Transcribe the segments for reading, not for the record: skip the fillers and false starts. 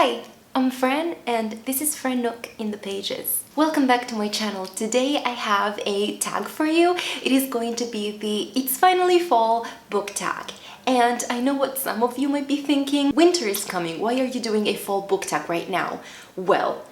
Hi, I'm Fran and this is Fran Nook in the Pages. Welcome back to my channel. Today I have a tag for you. It is going to be the It's Finally Fall book tag. And I know what some of you might be thinking. Winter is coming. Why are you doing a fall book tag right now? Well,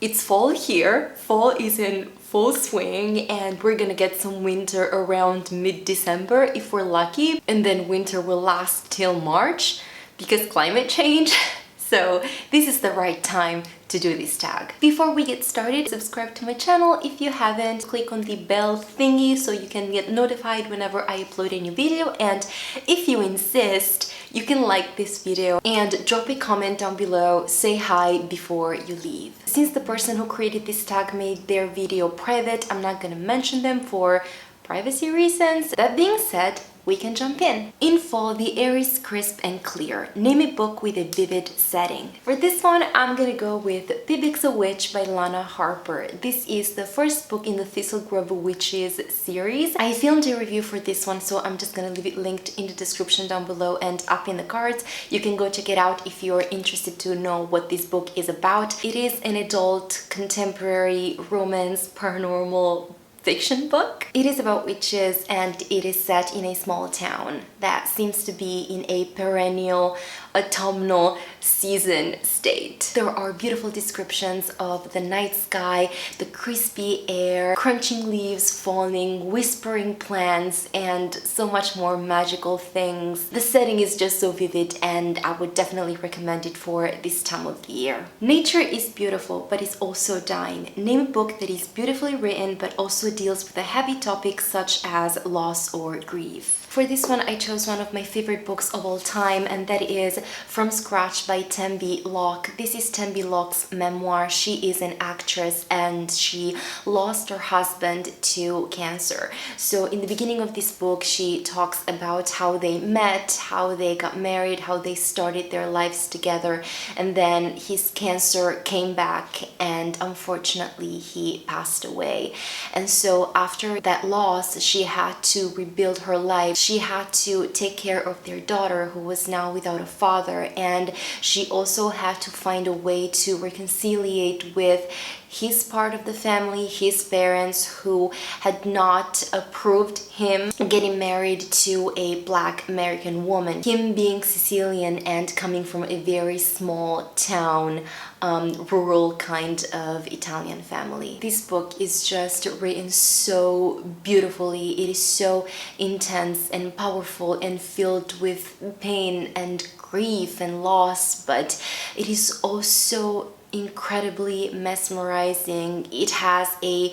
it's fall here. Fall is in full swing and we're gonna get some winter around mid-December if we're lucky. And then winter will last till March because climate change. So this is the right time to do this tag. Before we get started, subscribe to my channel if you haven't. Click on the bell thingy so you can get notified whenever I upload a new video. And if you insist, you can like this video and drop a comment down below. Say hi before you leave. Since the person who created this tag made their video private, I'm not gonna mention them for privacy reasons. That being said, we can jump in. In fall, the air is crisp and clear. Name a book with a vivid setting. For this one, I'm gonna go with Pibix a Witch by Lana Harper. This is the first book in the Thistlegrove Witches series. I filmed a review for this one, so I'm just gonna leave it linked in the description down below and up in the cards. You can go check it out if you're interested to know what this book is about. It is an adult, contemporary, romance, paranormal fiction book. It is about witches and it is set in a small town that seems to be in a perennial autumnal season state. There are beautiful descriptions of the night sky, the crispy air, crunching leaves falling, whispering plants, and so much more magical things. The setting is just so vivid and I would definitely recommend it for this time of the year. Nature is beautiful but is also dying. Name a book that is beautifully written but also deals with a heavy topic such as loss or grief. For this one, I chose one of my favorite books of all time, and that is From Scratch by Tembi Locke. This is Tembi Locke's memoir. She is an actress and she lost her husband to cancer. So in the beginning of this book, she talks about how they met, how they got married, how they started their lives together, and then his cancer came back and unfortunately he passed away. And so after that loss, she had to rebuild her life. She had to take care of their daughter who was now without a father, and she also had to find a way to reconciliate with his part of the family, his parents who had not approved him getting married to a Black American woman. Him being Sicilian and coming from a very small town, rural kind of Italian family. This book is just written so beautifully. It is so intense and powerful and filled with pain and grief and loss, but it is also incredibly mesmerizing. It has a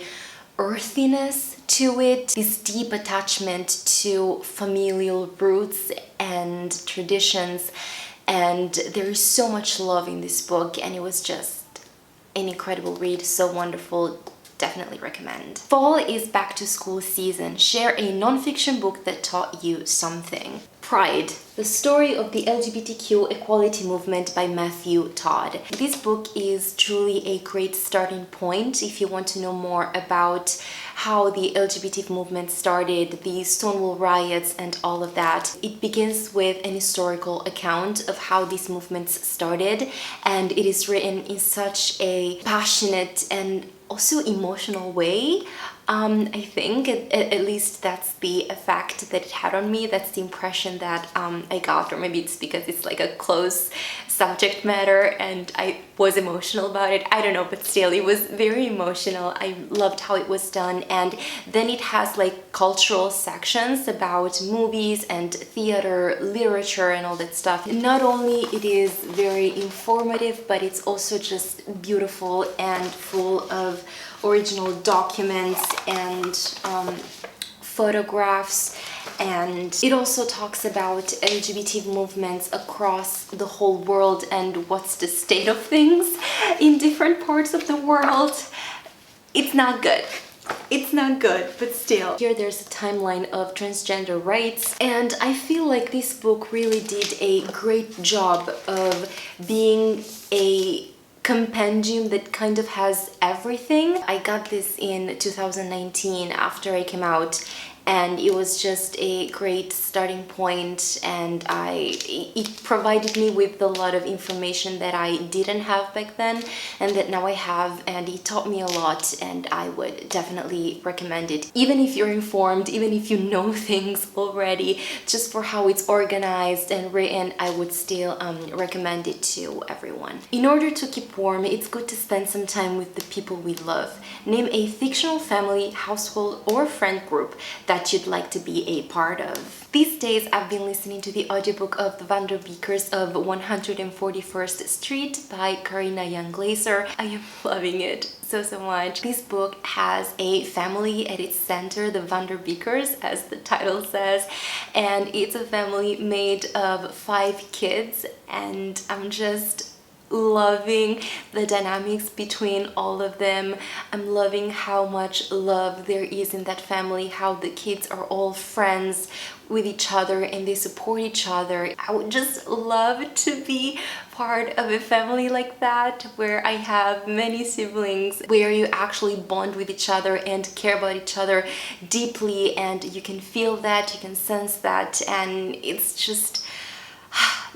earthiness to it, this deep attachment to familial roots and traditions, and there is so much love in this book, and it was just an incredible read, so wonderful. Definitely recommend. Fall is back to school season. Share a non-fiction book that taught you something. Pride, the story of the LGBTQ equality movement by Matthew Todd. This book is truly a great starting point if you want to know more about how the LGBT movement started, the Stonewall riots and all of that. It begins with an historical account of how these movements started, and it is written in such a passionate and also emotional way. I think at least that's the effect that it had on me. That's the impression that I got, or maybe it's because it's like a close subject matter and I was emotional about it. I don't know, but still it was very emotional. I loved how it was done. And then it has like cultural sections about movies and theater, literature and all that stuff. Not only it is very informative, but it's also just beautiful and full of original documents and photographs, and it also talks about LGBT movements across the whole world and what's the state of things in different parts of the world. It's not good. It's not good, but still. Here there's a timeline of transgender rights, and I feel like this book really did a great job of being a compendium that kind of has everything. I got this in 2019 after I came out, and it was just a great starting point, and it provided me with a lot of information that I didn't have back then and that now I have, and it taught me a lot, and I would definitely recommend it. Even if you're informed, even if you know things already, just for how it's organized and written, I would still recommend it to everyone. In order to keep warm, it's good to spend some time with the people we love. Name a fictional family, household, or friend group that you'd like to be a part of. These days, I've been listening to the audiobook of The Van der Beekers of 141st Street by Carina Young Glaser. I am loving it so much. This book has a family at its center, the Van der Beekers, as the title says, and it's a family made of 5 kids, and I'm just loving the dynamics between all of them. I'm loving how much love there is in that family, how the kids are all friends with each other and they support each other. I would just love to be part of a family like that, where I have many siblings, where you actually bond with each other and care about each other deeply, and you can feel that, you can sense that, and it's just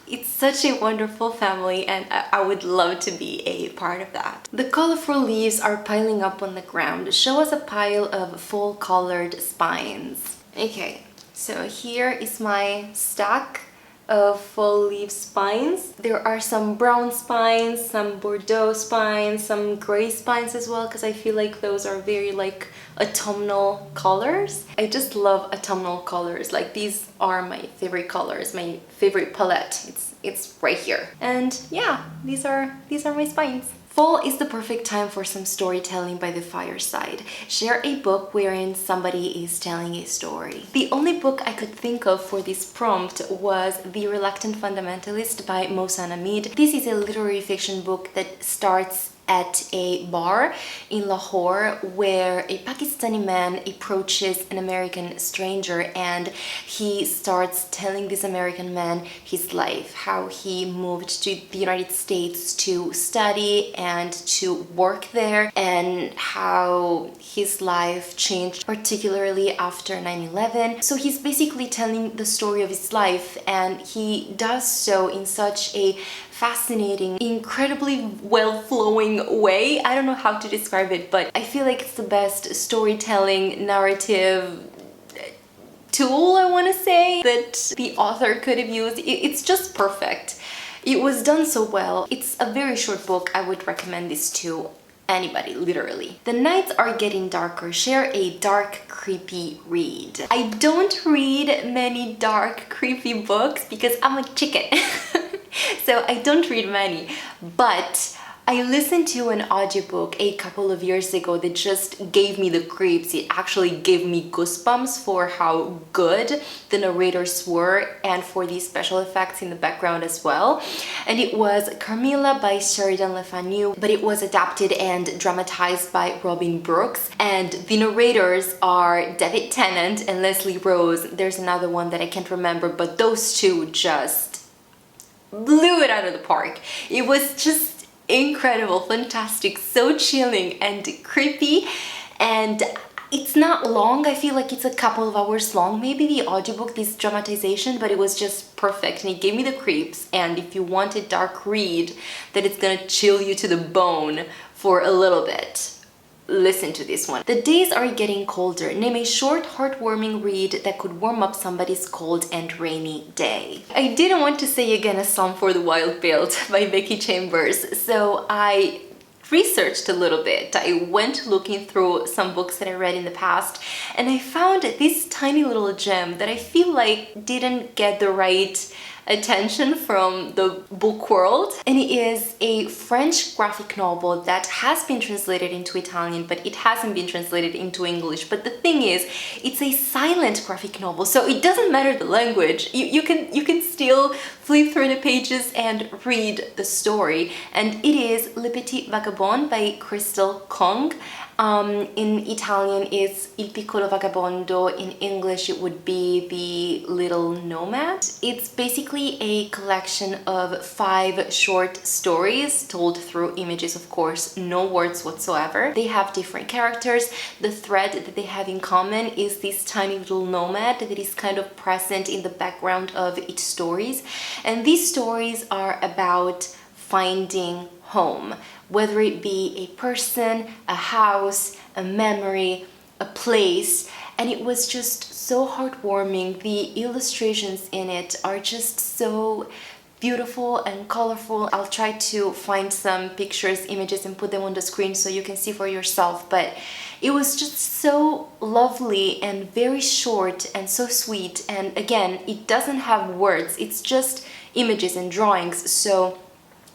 it's such a wonderful family, and I would love to be a part of that. The colorful leaves are piling up on the ground. Show us a pile of fall-colored spines. Okay, so here is my stack of fall leaf spines. There are some brown spines, some Bordeaux spines, some gray spines as well, because I feel like those are very like autumnal colors. I just love autumnal colors. Like, these are my favorite colors, my favorite palette. It's right here. And yeah, these are my spines. Fall is the perfect time for some storytelling by the fireside. Share a book wherein somebody is telling a story. The only book I could think of for this prompt was The Reluctant Fundamentalist by Mohsen Hamid. This is a literary fiction book that starts at a bar in Lahore, where a Pakistani man approaches an American stranger, and he starts telling this American man his life, how he moved to the United States to study and to work there, and how his life changed, particularly after 9/11. So he's basically telling the story of his life, and he does so in such a fascinating, incredibly well-flowing way. I don't know how to describe it, but I feel like it's the best storytelling narrative tool, I want to say, that the author could have used. It's just perfect. It was done so well. It's a very short book. I would recommend this to anybody, literally. The nights are getting darker. Share a dark, creepy read. I don't read many dark, creepy books because I'm a chicken. So I don't read many, but I listened to an audiobook a couple of years ago that just gave me the creeps. It actually gave me goosebumps for how good the narrators were and for the special effects in the background as well. And it was Carmilla by Sheridan Le Fanu, but it was adapted and dramatized by Robin Brooks. And the narrators are David Tennant and Leslie Rose. There's another one that I can't remember, but those two just blew it out of the park. It was just incredible, fantastic, so chilling and creepy, and it's not long. I feel like it's a couple of hours long, maybe the audiobook, this dramatization, but it was just perfect, and it gave me the creeps. And if you want a dark read that it's gonna chill you to the bone for a little bit, listen to this one. The days are getting colder. Name a short, heartwarming read that could warm up somebody's cold and rainy day. I didn't want to say again A Psalm for the Wild-Built by Becky Chambers, so I researched a little bit. I went looking through some books that I read in the past, and I found this tiny little gem that I feel like didn't get the right attention from the book world, and it is a French graphic novel that has been translated into Italian, but it hasn't been translated into English. But the thing is, it's a silent graphic novel, so it doesn't matter the language. You can still flip through the pages and read the story, and it is Le Petit Vagabond by Crystal Kong. In Italian, it's Il piccolo vagabondo. In English, it would be The Little Nomad. It's basically a collection of 5 short stories told through images, of course, no words whatsoever. They have different characters. The thread that they have in common is this tiny little nomad that is kind of present in the background of each stories. And these stories are about finding home, whether it be a person, a house, a memory, a place. And it was just so heartwarming. The illustrations in it are just so beautiful and colorful. I'll try to find some pictures, images, and put them on the screen so you can see for yourself. But it was just so lovely and very short and so sweet. And again, it doesn't have words, it's just images and drawings. So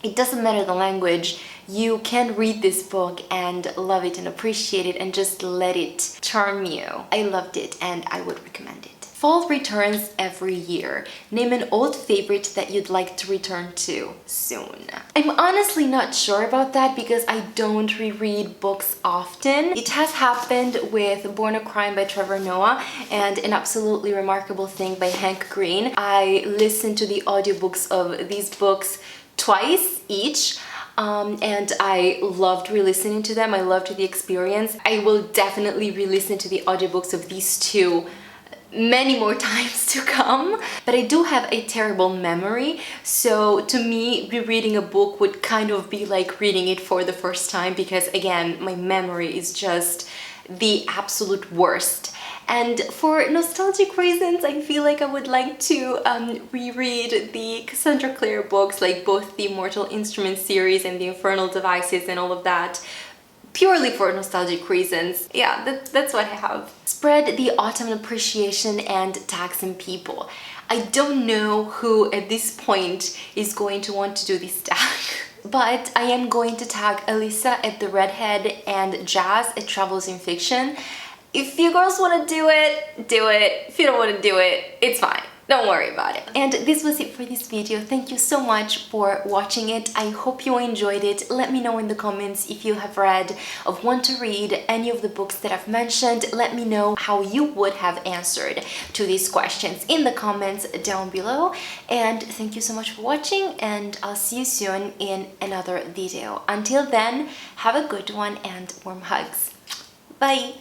it doesn't matter the language, you can read this book and love it and appreciate it and just let it charm you. I loved it and I would recommend it. Fall returns every year. Name an old favorite that you'd like to return to soon. I'm honestly not sure about that because I don't reread books often. It has happened with Born a Crime by Trevor Noah and An Absolutely Remarkable Thing by Hank Green. I listened to the audiobooks of these books twice each. And I loved re-listening to them. I loved the experience. I will definitely re-listen to the audiobooks of these two many more times to come. But I do have a terrible memory, so to me rereading a book would kind of be like reading it for the first time because again, my memory is just the absolute worst. And for nostalgic reasons, I feel like I would like to reread the Cassandra Clare books, like both the Mortal Instruments series and the Infernal Devices and all of that, purely for nostalgic reasons. Yeah, that's what I have. Spread the autumn appreciation and tag some people. I don't know who at this point is going to want to do this tag. But I am going to tag Alyssa at The Redhead and Jazz at Travels in Fiction. If you girls want to do it, do it. If you don't want to do it, it's fine. Don't worry about it. And this was it for this video. Thank you so much for watching it. I hope you enjoyed it. Let me know in the comments if you have read or want to read any of the books that I've mentioned. Let me know how you would have answered to these questions in the comments down below. And thank you so much for watching, and I'll see you soon in another video. Until then, have a good one and warm hugs. Bye!